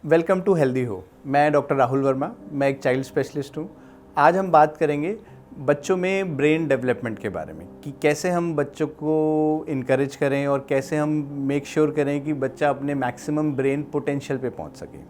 Welcome to healthy हो। मैं doctor Rahul Verma, मैं एक चाइल्ड स्पेशलिस्ट हूँ। आज हम बात करेंगे बच्चों में ब्रेन डेवलपमेंट के बारे में कि कैसे हम बच्चों को इनकरेज करें और कैसे हम मेक श्योर करें कि बच्चा अपने मैक्सिमम ब्रेन पोटेंशियल पे पहुँच सके।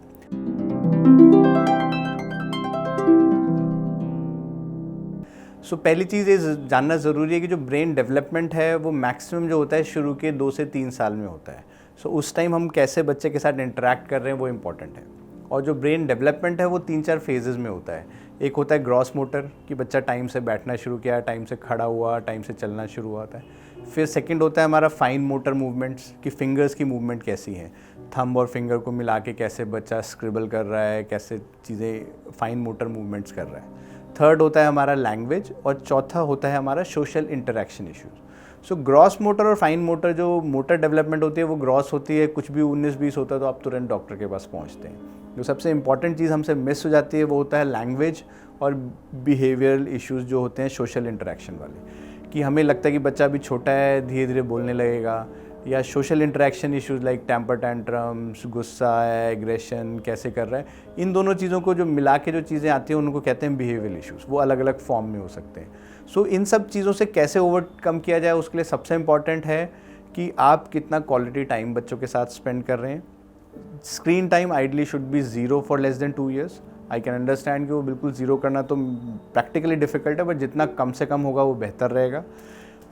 पहली चीज़ ये जानना ज़रूरी है कि जो ब्रेन डेवलपमेंट है वो मैक्सिमम जो होता है शुरू के 2 से 3 साल में होता है। उस टाइम हम कैसे बच्चे के साथ इंटरेक्ट कर रहे हैं वो इम्पॉर्टेंट है। और जो ब्रेन डेवलपमेंट है वो 3-4 फेजेज़ में होता है। एक होता है ग्रॉस मोटर कि बच्चा टाइम से बैठना शुरू किया, टाइम से खड़ा हुआ, टाइम से चलना शुरू हुआ है। फिर सेकंड होता है हमारा फाइन मोटर मूवमेंट्स कि फिंगर्स की मूवमेंट कैसी है, थंब और फिंगर को मिला के कैसे बच्चा स्क्रिबल कर रहा है, कैसे चीज़ें फाइन मोटर मूवमेंट्स कर रहा है। थर्ड होता है हमारा लैंग्वेज और चौथा होता है हमारा social interaction issues. Gross motor और फाइन मोटर जो मोटर डेवलपमेंट होती है वो ग्रॉस होती है, कुछ भी 19-20 होता है तो आप तुरंत डॉक्टर के पास पहुंचते हैं। जो सबसे इंपॉर्टेंट चीज़ हमसे मिस हो जाती है वो होता है लैंग्वेज और बिहेवियरल इश्यूज जो होते हैं सोशल इंटरेक्शन वाले, कि हमें लगता है कि बच्चा अभी छोटा है, धीरे धीरे बोलने लगेगा, या social interaction issues like temper tantrums, गुस्सा है, एग्रेशन कैसे कर रहा है। इन दोनों चीज़ों को जो मिला के जो चीज़ें आती हैं उनको कहते हैं बिहेवियरल इश्यूज। वो अलग अलग फॉर्म में हो सकते हैं। इन सब चीज़ों से कैसे ओवरकम किया जाए उसके लिए सबसे इम्पॉर्टेंट है कि आप कितना क्वालिटी टाइम बच्चों के साथ स्पेंड कर रहे हैं। Screen time ideally should be 0 for less than 2 years. I can understand कि वो बिल्कुल ज़ीरो करना तो प्रैक्टिकली डिफ़िकल्ट है, बट जितना कम से कम होगा वो बेहतर रहेगा।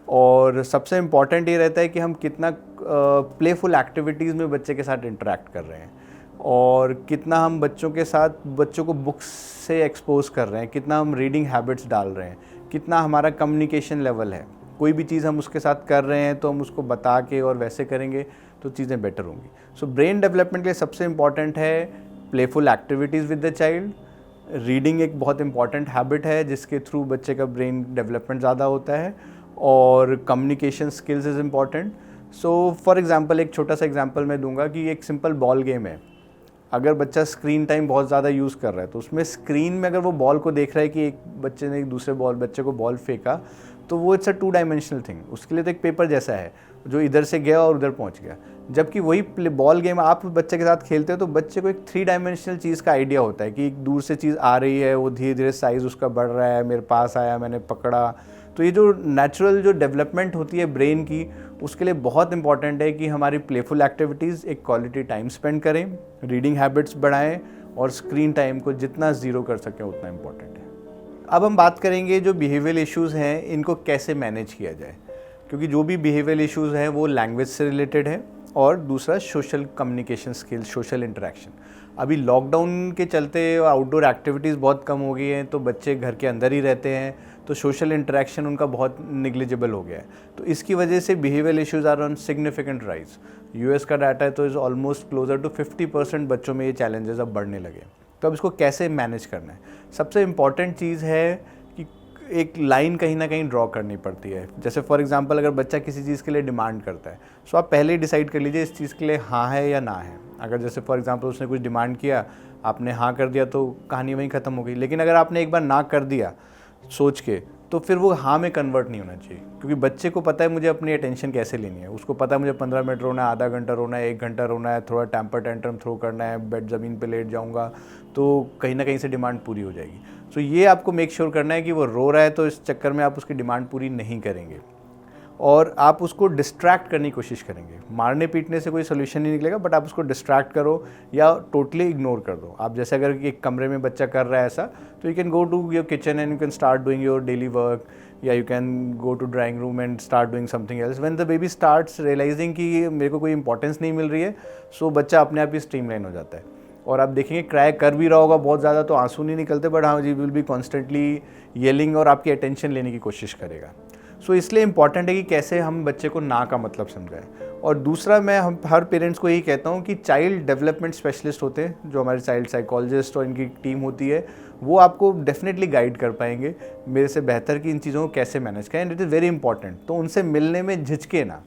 और सबसे इम्पॉर्टेंट ये रहता है कि हम कितना प्लेफुल एक्टिविटीज़ में बच्चे के साथ इंटरेक्ट कर रहे हैं और कितना हम बच्चों को बुक्स से एक्सपोज कर रहे हैं, कितना हम रीडिंग हैबिट्स डाल रहे हैं, कितना हमारा कम्युनिकेशन लेवल है। कोई भी चीज़ हम उसके साथ कर रहे हैं तो हम उसको बता के और वैसे करेंगे तो चीज़ें बेटर होंगी। ब्रेन डेवलपमेंट के लिए सबसे इम्पॉर्टेंट है playful activities with the child. Reading एक बहुत इंपॉर्टेंट हैबिट है जिसके थ्रू बच्चे का ब्रेन डेवलपमेंट ज़्यादा होता है, और communication skills is important. For example एक छोटा सा एग्जांपल मैं दूंगा कि एक सिंपल बॉल गेम है। अगर बच्चा स्क्रीन टाइम बहुत ज़्यादा यूज़ कर रहा है तो उसमें स्क्रीन में अगर वो बॉल को देख रहा है कि एक बच्चे ने एक दूसरे बच्चे को बॉल फेंका, तो वो इट्स अ 2 डायमेंशनल थिंग। उसके लिए तो एक पेपर जैसा है जो इधर से गया और उधर पहुंच गया। जबकि वही बॉल गेम आप बच्चे के साथ खेलते हो तो बच्चे को एक 3 डायमेंशनल चीज़ का आइडिया होता है कि एक दूर से चीज़ आ रही है, वो धीरे धीरे साइज़ उसका बढ़ रहा है, मेरे पास आया, मैंने पकड़ा। तो ये जो नेचुरल जो डेवलपमेंट होती है ब्रेन की, उसके लिए बहुत इंपॉर्टेंट है कि हमारी प्लेफुल एक्टिविटीज़, एक क्वालिटी टाइम स्पेंड करें, रीडिंग हैबिट्स बढ़ाएं और स्क्रीन टाइम को जितना ज़ीरो कर सकें उतना इम्पॉर्टेंट है। अब हम बात करेंगे जो बिहेवियरल इश्यूज़ हैं इनको कैसे मैनेज किया जाए, क्योंकि जो भी बिहेवियरल इश्यूज़ हैं वो लैंग्वेज से रिलेटेड है और दूसरा social communication skills, social interaction. अभी लॉकडाउन के चलते आउटडोर एक्टिविटीज़ बहुत कम हो गई हैं तो बच्चे घर के अंदर ही रहते हैं, तो सोशल इंटरेक्शन उनका बहुत निग्लिजिबल हो गया है। तो इसकी वजह से behavioural issues are on significant rise. US का डाटा है तो इज़ ऑलमोस्ट क्लोजर टू 50% बच्चों में ये चैलेंजेस अब बढ़ने लगे। तो अब इसको कैसे मैनेज करना है, सबसे इम्पॉर्टेंट चीज़ है कि एक लाइन कहीं ना कहीं ड्रॉ करनी पड़ती है। जैसे फॉर एग्जांपल अगर बच्चा किसी चीज़ के लिए डिमांड करता है तो आप पहले ही डिसाइड कर लीजिए इस चीज़ के लिए हाँ है या ना है। अगर जैसे फॉर एग्जांपल उसने कुछ डिमांड किया, आपने हाँ कर दिया तो कहानी वहीं ख़त्म हो गई। लेकिन अगर आपने एक बार ना कर दिया सोच के, तो फिर वो हाँ में कन्वर्ट नहीं होना चाहिए, क्योंकि बच्चे को पता है मुझे अपनी अटेंशन कैसे लेनी है। उसको पता है मुझे 15 मिनट रोना है, आधा घंटा रोना है, 1 घंटा रोना है, थोड़ा टेम्पर टेंट्रम थ्रो करना है, बेड ज़मीन पे लेट जाऊंगा, तो कहीं ना कहीं से डिमांड पूरी हो जाएगी। ये आपको मेक श्योर करना है कि वो रो रहा है तो इस चक्कर में आप उसकी डिमांड पूरी नहीं करेंगे और आप उसको डिस्ट्रैक्ट करने की कोशिश करेंगे। मारने पीटने से कोई सोल्यूशन नहीं निकलेगा, बट आप उसको डिस्ट्रैक्ट करो या टोटली इग्नोर कर दो। आप जैसे अगर एक कमरे में बच्चा कर रहा है ऐसा, तो you can go to your kitchen and you can start doing your daily work, या you can go to drawing room and start doing something else. When the baby starts realising कि मेरे को कोई इंपॉर्टेंस नहीं मिल रही है, बच्चा अपने आप ही स्ट्रीमलाइन हो जाता है। और आप देखेंगे क्राई कर भी रहा होगा बहुत ज़्यादा तो आंसू नहीं निकलते, बट हाँ जी विल बी कॉन्स्टेंटली येलिंग और आपकी अटेंशन लेने की कोशिश करेगा। इसलिए इम्पॉर्टेंट है कि कैसे हम बच्चे को ना का मतलब समझाएं। और दूसरा मैं हर पेरेंट्स को यही कहता हूँ कि चाइल्ड डेवलपमेंट स्पेशलिस्ट होते हैं, जो हमारे चाइल्ड साइकोलॉजिस्ट और इनकी टीम होती है, वो आपको डेफिनेटली गाइड कर पाएंगे मेरे से बेहतर कि इन चीज़ों को कैसे मैनेज करें। And it is very important. तो उनसे मिलने में झिझके ना,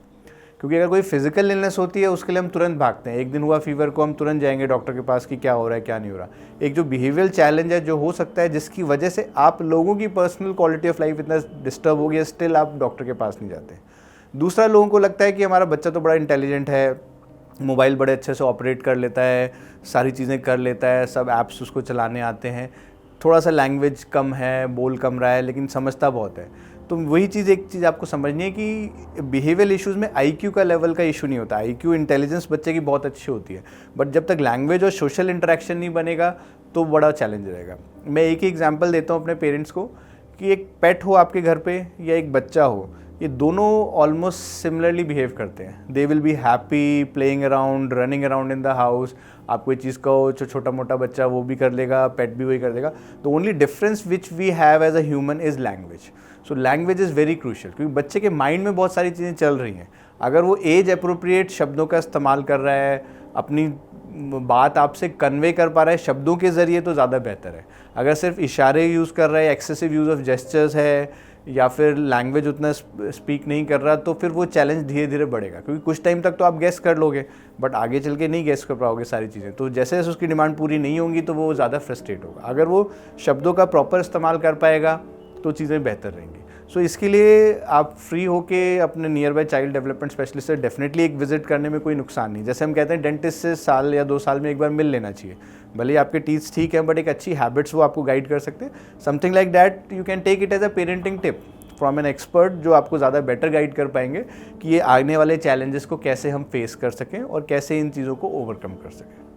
क्योंकि अगर कोई फिजिकल इलनेस होती है उसके लिए हम तुरंत भागते हैं। एक दिन हुआ फीवर को, हम तुरंत जाएंगे डॉक्टर के पास कि क्या हो रहा है क्या नहीं हो रहा। एक जो बिहेवियरल चैलेंज है जो हो सकता है जिसकी वजह से आप लोगों की पर्सनल क्वालिटी ऑफ लाइफ इतना डिस्टर्ब हो गया, स्टिल आप डॉक्टर के पास नहीं जाते। दूसरा, लोगों को लगता है कि हमारा बच्चा तो बड़ा इंटेलिजेंट है, मोबाइल बड़े अच्छे से ऑपरेट कर लेता है, सारी चीज़ें कर लेता है, सब ऐप्स उसको चलाने आते हैं, थोड़ा सा लैंग्वेज कम है, बोल कम रहा है, लेकिन समझता बहुत है। तो वही चीज़, एक चीज़ आपको समझनी है कि बिहेवियल इश्यूज़ में आईक्यू का लेवल का इशू नहीं होता। आईक्यू इंटेलिजेंस बच्चे की बहुत अच्छी होती है, बट जब तक लैंग्वेज और सोशल इंटरेक्शन नहीं बनेगा तो बड़ा चैलेंज रहेगा। मैं एक ही एग्जांपल देता हूँ अपने पेरेंट्स को, कि एक पेट हो आपके घर पे या एक बच्चा हो, ये दोनों ऑलमोस्ट सिमिलरली बिहेव करते हैं। They will be happy playing around, running around in the house. आप कोई चीज़ कहो, जो छोटा मोटा बच्चा वो भी कर लेगा, पेट भी वही कर देगा। The only difference which we have as a human is language. So language is very crucial, क्योंकि बच्चे के माइंड में बहुत सारी चीज़ें चल रही हैं। अगर वो एज अप्रोप्रिएट शब्दों का इस्तेमाल कर रहा है, अपनी बात आपसे कन्वे कर पा रहा है शब्दों के ज़रिए, तो ज़्यादा बेहतर है। अगर सिर्फ इशारे यूज़ कर रहा है, एक्सेसिव यूज़ ऑफ जेस्चर्स है, या फिर लैंग्वेज उतना स्पीक नहीं कर रहा, तो फिर वो चैलेंज धीरे धीरे बढ़ेगा। क्योंकि कुछ टाइम तक तो आप गेस कर लोगे, बट आगे चल के नहीं गेस कर पाओगे सारी चीज़ें। तो जैसे जैसे उसकी डिमांड पूरी नहीं होंगी तो वो ज़्यादा फ्रस्ट्रेट होगा। अगर वो शब्दों का प्रॉपर इस्तेमाल कर पाएगा तो चीज़ें बेहतर रहेंगी। सो इसके लिए आप फ्री होके अपने near by child development specialist से डेफिनेटली एक विजिट करने में कोई नुकसान नहीं। जैसे हम कहते हैं डेंटिस्ट से साल या 2 साल में एक बार मिल लेना चाहिए। भले ही आपके टीथ ठीक है, बट एक अच्छी हैबिट्स वो आपको गाइड कर सकते हैं। Something like that you can take it as a parenting tip from an expert, जो आपको ज़्यादा बेटर गाइड कर पाएंगे कि ये आने वाले चैलेंजेस को कैसे हम फेस कर सकें और कैसे इन चीज़ों को ओवरकम कर सकें।